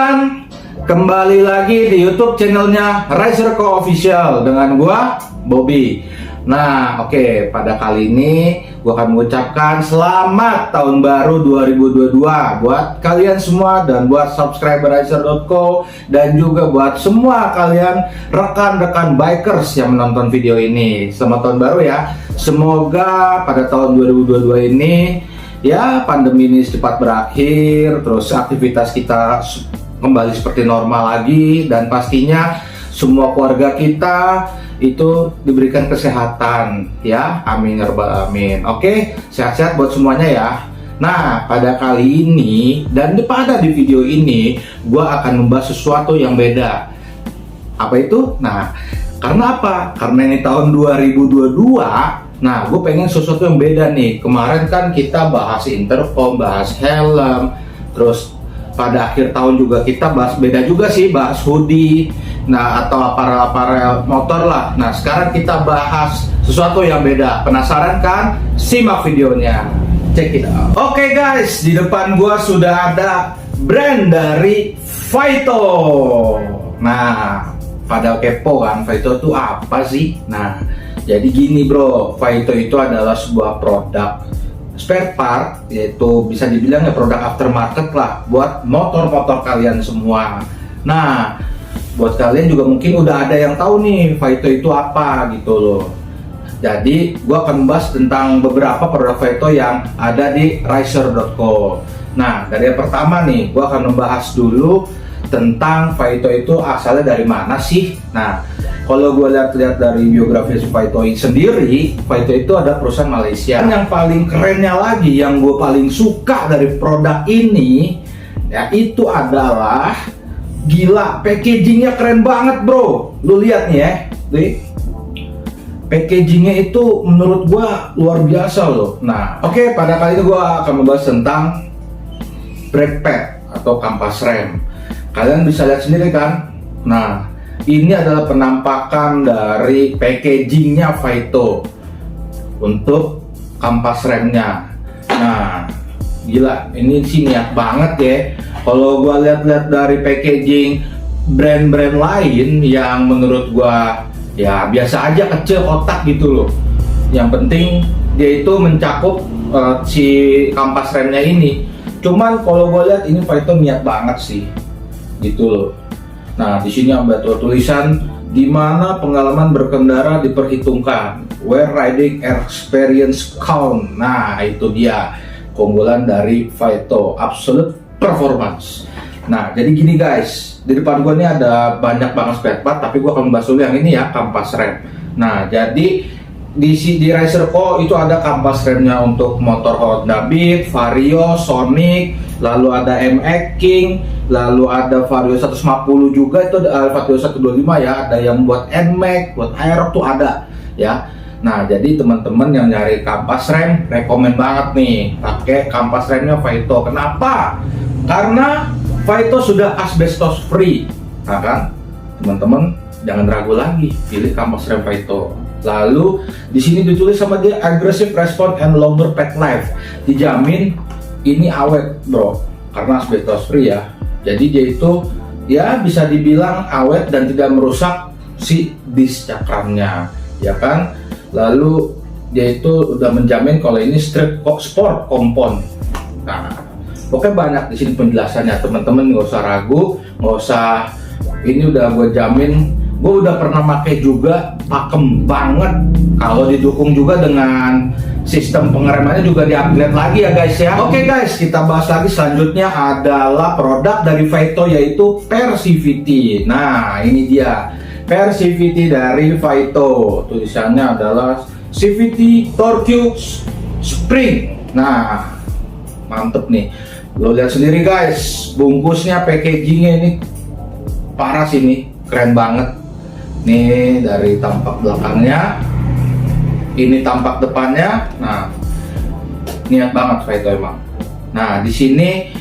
teman-teman, kembali lagi di YouTube channelnya Racerco Official dengan gua Bobby. Nah, oke, pada kali ini gua akan mengucapkan selamat tahun baru 2022 buat kalian semua dan buat subscriber Racer.co dan juga buat semua kalian rekan-rekan bikers yang menonton video ini. Selamat tahun baru ya. Semoga pada tahun 2022 ini ya pandemi ini cepat berakhir, terus aktivitas kita kembali seperti normal lagi, dan pastinya semua keluarga kita itu diberikan kesehatan ya, amin ya rabbal alamin. Oke, sehat-sehat buat semuanya ya. Nah, pada kali ini dan pada di video ini gua akan membahas sesuatu yang beda. Apa itu? Nah, karena apa? Karena ini tahun 2022. Nah, gue pengen sesuatu yang beda nih. Kemarin kan kita bahas intercom, bahas helm, terus pada akhir tahun juga kita bahas beda juga sih, bahas hoodie, nah atau aparel motor lah. Nah, sekarang kita bahas sesuatu yang beda. Penasaran kan? Simak videonya. Check it out. Oke guys, di depan gue sudah ada brand dari Vaito. Nah, pada kepo kan, Vaito itu apa sih? Nah, jadi gini bro, Vaito itu adalah sebuah produk spare part, yaitu bisa dibilang ya produk aftermarket lah buat motor-motor kalian semua. Nah, buat kalian juga mungkin udah ada yang tahu nih Vaito itu apa gitu loh. Jadi gua akan membahas tentang beberapa produk Vaito yang ada di Racer.co. Nah, dari yang pertama nih, gua akan membahas dulu tentang Vaito itu asalnya dari mana sih. Nah, kalau gue lihat dari biografi Vaito sendiri, Vaito itu ada perusahaan Malaysia. Yang paling kerennya lagi, yang gue paling suka dari produk ini, ya itu adalah gila, packagingnya keren banget bro. Lu lihat nih ya, nih, packagingnya itu menurut gue luar biasa loh. Nah, oke, pada kali ini gue akan membahas tentang brake pad atau kampas rem. Kalian bisa lihat sendiri kan. Nah, ini adalah penampakan dari packagingnya Vaito untuk kampas remnya. Nah, gila, ini sih niat banget ya. Kalau gua lihat-lihat dari packaging brand-brand lain yang menurut gua ya biasa aja, kecil, kotak gitu loh. Yang penting dia itu mencakup si kampas remnya ini. Cuman kalau gua lihat ini Vaito niat banget sih, gitu loh. Nah, di sini ada tulisan di mana pengalaman berkendara diperhitungkan, where riding experience count. Nah, itu dia keunggulan dari Vaito, absolute performance. Nah, jadi gini guys, di depan gua ini ada banyak banget spare part, tapi gua akan membahas dulu yang ini ya, kampas rem. Nah, jadi di Racer.co itu ada kampas remnya untuk motor Honda Beat, Vario, Sonic, lalu ada MX King, lalu ada Vario 150 juga, itu ada Vario 125 ya, ada yang buat NMAX, buat Aerox tuh ada ya. Nah, jadi teman-teman yang nyari kampas rem, rekomen banget nih pakai kampas remnya Vaito. Kenapa? Karena Vaito sudah asbestos free. Nah kan, teman-teman jangan ragu lagi, pilih kampas rem Vaito. Lalu di sini ditulis sama dia aggressive response and longer pack life. Dijamin ini awet bro, karena asbestos free ya. Jadi dia itu ya bisa dibilang awet dan tidak merusak si disk cakramnya, ya kan. Lalu dia itu udah menjamin kalau ini strip sport compound. Nah, pokoknya banyak di sini penjelasannya, teman-teman nggak usah ragu, nggak usah. Ini udah gue jamin. Gue udah pernah pakai juga, pakem banget. Kalau didukung juga dengan sistem pengeremannya juga di-upgrade lagi ya guys ya. Oke guys, kita bahas lagi selanjutnya adalah produk dari Vaito, yaitu Persivity. Nah, ini dia Persivity dari Vaito. Tulisannya adalah CVT Torque Spring. Nah, mantep nih. Lo lihat sendiri guys, bungkusnya, packagingnya ini parah sih nih, keren banget. Nih dari tampak belakangnya, ini tampak depannya. Nah, niat banget Vaito emang. Nah, di sini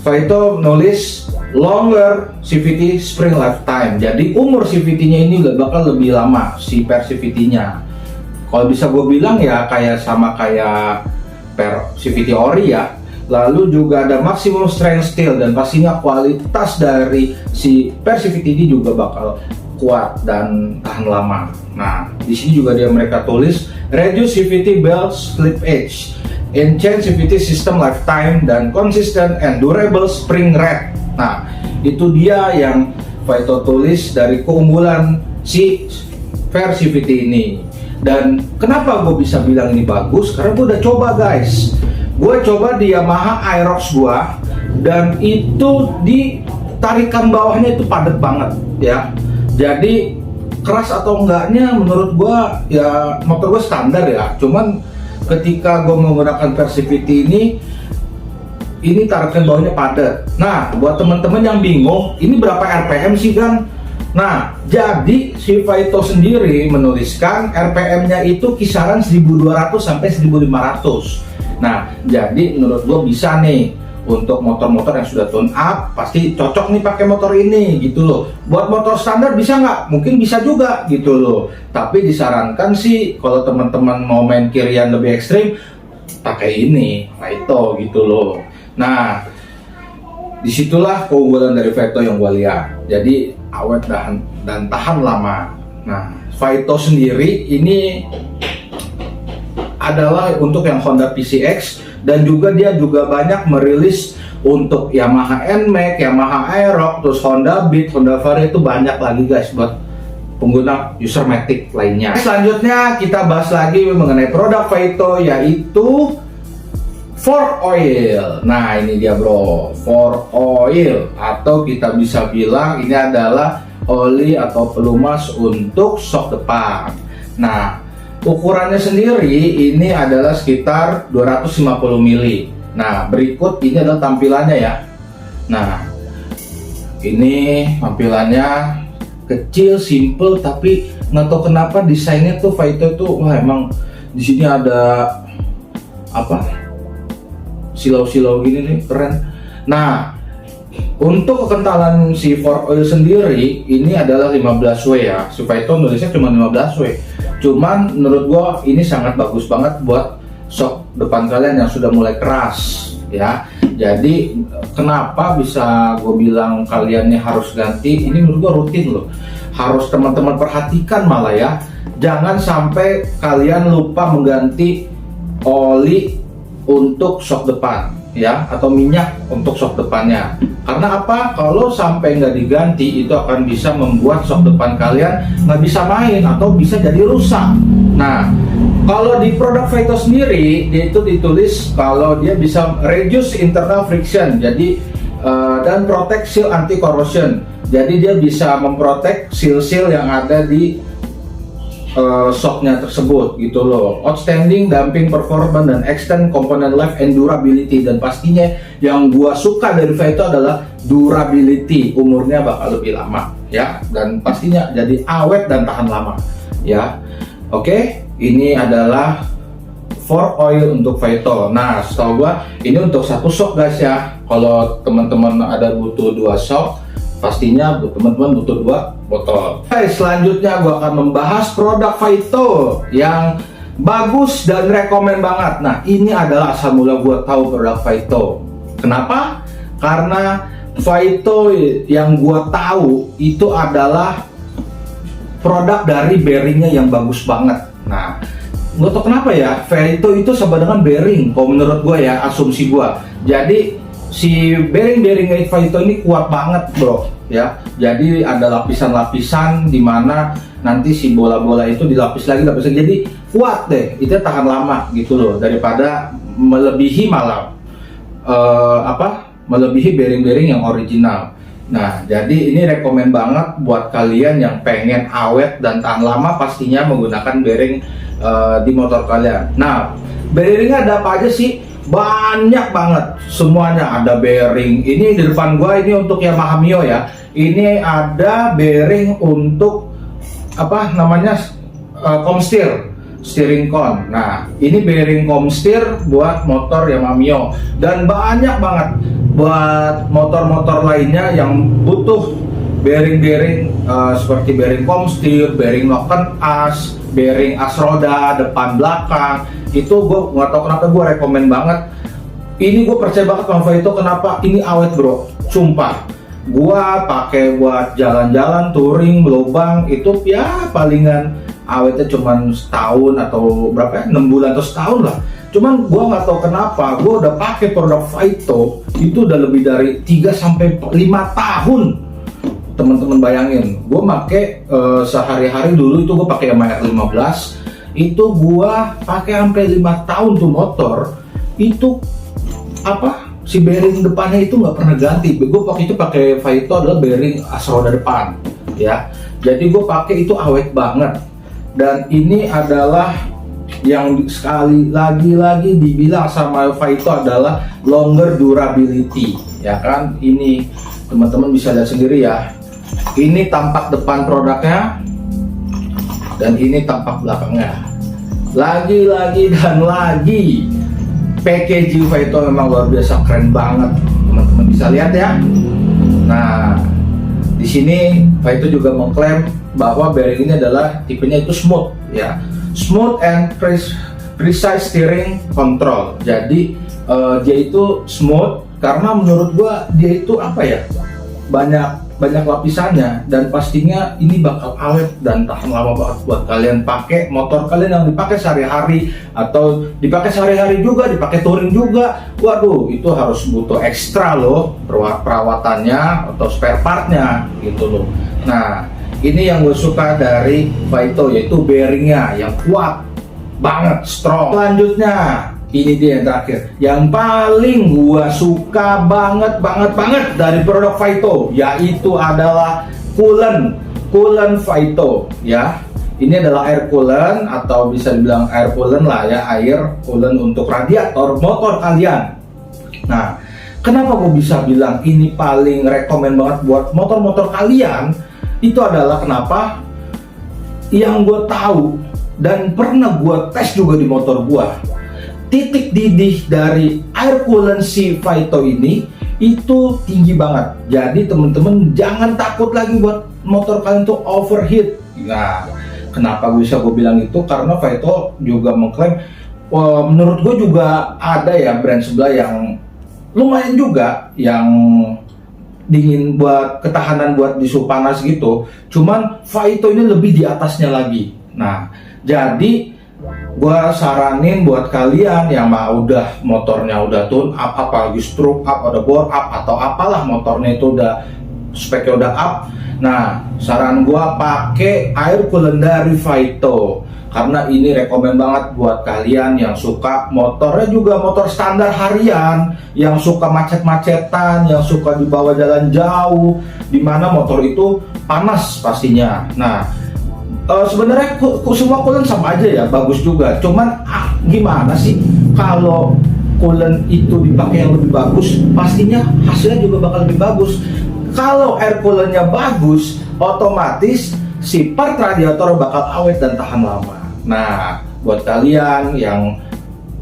Vaito nulis longer CVT spring lifetime. Jadi umur CVT-nya ini bakal lebih lama si Persivity-nya. Kalau bisa gue bilang ya kayak sama kayak CVT Ori ya. lalu juga ada maximum strength steel, dan pastinya kualitas dari si Persivity ini juga bakal kuat dan tahan lama. Nah, di sini juga mereka tulis reduce CVT belt slip edge, enhance CVT system lifetime, dan consistent and durable spring rate. Nah, itu dia yang Vito tulis dari keunggulan si Persivity ini. Dan kenapa gue bisa bilang ini bagus? Karena gue udah coba, guys. Gue coba di Yamaha Aerox gue, dan itu di tarikan bawahnya itu padat banget ya. Jadi keras atau enggaknya menurut gua ya, motor gua standar ya. Cuman ketika gua menggunakan Persivity ini tarikan bawahnya padat. Nah, buat teman-teman yang bingung, ini berapa RPM sih, kan? Nah, jadi si Vito sendiri menuliskan RPM-nya itu kisaran 1200 sampai 1500. Nah, jadi menurut gua bisa nih untuk motor-motor yang sudah tune up, pasti cocok nih pakai motor ini gitu loh. Buat motor standar bisa nggak? Mungkin bisa juga gitu loh. Tapi disarankan sih kalau teman-teman mau main kirian lebih ekstrim, pakai ini Vito gitu loh. Nah, disitulah keunggulan dari Vito yang gue lihat. Jadi awet dan tahan lama. Nah, Vito sendiri ini adalah untuk yang Honda PCX, dan juga dia juga banyak merilis untuk Yamaha NMAX, Yamaha Aerox, terus Honda Beat, Honda Vario, itu banyak lagi guys buat pengguna Usermatic lainnya. Selanjutnya kita bahas lagi mengenai produk Vito, yaitu For Oil. Nah, ini dia bro, For Oil, atau kita bisa bilang ini adalah oli atau pelumas untuk sok depan. Nah, ukurannya sendiri ini adalah sekitar 250 mili. Nah, berikut ini adalah tampilannya ya. Nah, ini tampilannya kecil, simple, tapi nggak tahu kenapa desainnya tuh Vito itu, wah emang di sini ada apa? Silau-silau gini nih, keren. Nah, untuk kekentalan si For Oil sendiri ini adalah 15W ya. Si Vito nulisnya cuma 15W. Cuman menurut gua ini sangat bagus banget buat shock depan kalian yang sudah mulai keras ya. Jadi kenapa bisa gue bilang kalian nih harus ganti? Ini menurut gua rutin loh. Harus teman-teman perhatikan malah ya. Jangan sampai kalian lupa mengganti oli untuk shock depan ya, atau minyak untuk shock depannya. Karena apa? Kalau sampai nggak diganti, itu akan bisa membuat shock depan kalian nggak bisa main atau bisa jadi rusak. Nah, kalau di produk Vito sendiri, dia itu ditulis kalau dia bisa reduce internal friction, jadi dan protect seal anti corrosion. Jadi dia bisa memprotek seal-seal yang ada di shocknya tersebut gitu loh. Outstanding damping performance dan extend component life and durability, dan pastinya yang gua suka dari Vito adalah durability, umurnya bakal lebih lama ya, dan pastinya jadi awet dan tahan lama ya. Oke, ini adalah For Oil untuk Vito. Nah, setahu gua ini untuk satu shock guys ya. Kalau teman-teman ada butuh 2 shock, pastinya teman-teman butuh 2 botol. Oke, selanjutnya gue akan membahas produk Vito yang bagus dan rekomen banget. Nah, ini adalah asal mula gue tahu produk Vito. Kenapa? Karena Vito yang gue tahu itu adalah produk dari bearingnya yang bagus banget. Nah, gue tau kenapa ya, Vito itu sama dengan bearing. Kalau menurut gue ya, asumsi gue. Jadi si bearing-bearing Vito ini kuat banget bro ya. Jadi ada lapisan-lapisan di mana nanti si bola-bola itu dilapis lagi. Jadi kuat deh, itu tahan lama gitu loh, daripada melebihi malah melebihi bearing-bearing yang original. Nah, jadi ini rekomen banget buat kalian yang pengen awet dan tahan lama, pastinya menggunakan bearing di motor kalian. Nah, bearingnya ada apa aja sih? Banyak banget, semuanya ada bearing. Ini di depan gua ini untuk Yamaha Mio ya. Ini ada bearing untuk apa namanya, komstir, steering con. Nah, ini bearing komstir buat motor Yamaha Mio, dan banyak banget buat motor-motor lainnya yang butuh bearing-bearing seperti bearing komstir, bearing noken as, bearing as roda depan belakang. Itu gue nggak tahu kenapa gue rekomen banget Ini gue percaya banget sama Faito. Kenapa? Ini awet bro, sumpah. Gua pakai buat jalan-jalan, touring, lobang itu ya palingan awetnya cuman setahun atau berapa ya, 6 bulan atau setahun lah. Cuman gua nggak tahu kenapa gua udah pakai produk Faito itu udah lebih dari 3 sampai 5 tahun. Teman-teman bayangin, gua pakai sehari-hari dulu itu gua pakai MR15, itu gua pakai sampai 5 tahun tuh motor. Itu apa? Si bearing depannya itu nggak pernah ganti. Gue waktu itu pakai Faito adalah bearing as roda depan, ya. Jadi gue pakai itu awet banget. Dan ini adalah yang sekali lagi dibilang sama Faito adalah longer durability, ya kan? Ini teman-teman bisa lihat sendiri ya. Ini tampak depan produknya dan ini tampak belakangnya. Lagi-lagi dan lagi. Packaging Faito memang luar biasa keren banget, teman-teman bisa lihat ya. Nah, di sini Faito juga mengklaim bahwa bearing ini adalah tipenya itu smooth, ya, smooth and precise steering control. Jadi dia itu smooth karena menurut gua dia itu apa ya, banyak lapisannya dan pastinya ini bakal awet dan tahan lama banget buat kalian pakai motor kalian yang dipakai sehari-hari atau dipakai sehari-hari juga, dipakai touring juga. Waduh, itu harus butuh ekstra loh perawatannya atau spare partnya gitu loh. Nah, ini yang gue suka dari Faito yaitu bearingnya yang kuat banget, strong. Selanjutnya ini dia yang terakhir, yang paling gua suka banget dari produk Faito, yaitu adalah coolant Faito, ya. Ini adalah air coolant atau bisa dibilang air coolant lah ya, air coolant untuk radiator motor kalian. Nah, kenapa gua bisa bilang ini paling rekomen banget buat motor-motor kalian? Itu adalah kenapa? Yang gue tahu dan pernah gua tes juga di motor gua. Titik didih dari air coolant si Faito ini itu tinggi banget. Jadi teman-teman jangan takut lagi buat motor kalian tuh overheat. Nah, kenapa bisa gue bilang itu? Karena Faito juga mengklaim, menurut gue juga ada ya brand sebelah yang lumayan juga yang dingin buat ketahanan buat di suhu panas gitu. Cuman Faito ini lebih di atasnya lagi. Nah, jadi gua saranin buat kalian yang mau udah motornya udah tune up, apalagi stroke up, ada bore up atau apalah motornya itu udah speknya udah up. Nah, saran gua pakai air coolant dari Faito karena ini rekomen banget buat kalian yang suka motornya juga motor standar harian, yang suka macet-macetan, yang suka dibawa jalan jauh, dimana motor itu panas pastinya. Nah, sebenarnya semua coolant sama aja ya, bagus juga. Cuman gimana sih kalau coolant itu dipakai yang lebih bagus, pastinya hasilnya juga bakal lebih bagus. Kalau air coolantnya bagus, otomatis si part radiator bakal awet dan tahan lama. Nah, buat kalian yang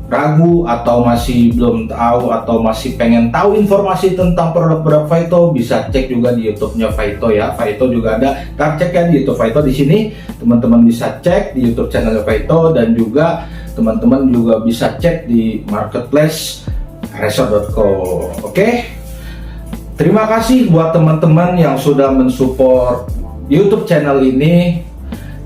ragu atau masih belum tahu atau masih pengen tahu informasi tentang produk-produk Faito, bisa cek juga di YouTube-nya Faito ya. Faito juga ada, ntar cek ya di YouTube Faito di sini. Teman-teman bisa cek di YouTube channel Faito dan juga teman-teman juga bisa cek di marketplace resort.co. Oke. Terima kasih buat teman-teman yang sudah mensupport YouTube channel ini.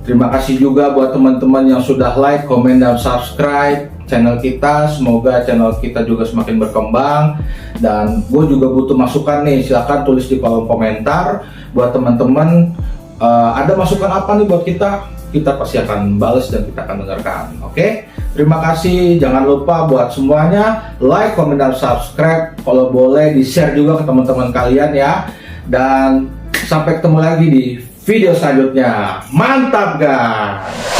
Terima kasih juga buat teman-teman yang sudah like, komen, dan subscribe channel kita. Semoga channel kita juga semakin berkembang. Dan gue juga butuh masukan nih, silahkan tulis di kolom komentar. Buat teman-teman ada masukan apa nih buat kita pasti akan balas dan kita akan dengarkan. Oke, terima kasih. Jangan lupa buat semuanya like, komen, dan subscribe. Kalau boleh di share juga ke teman-teman kalian ya. Dan sampai ketemu lagi di video selanjutnya. Mantap guys.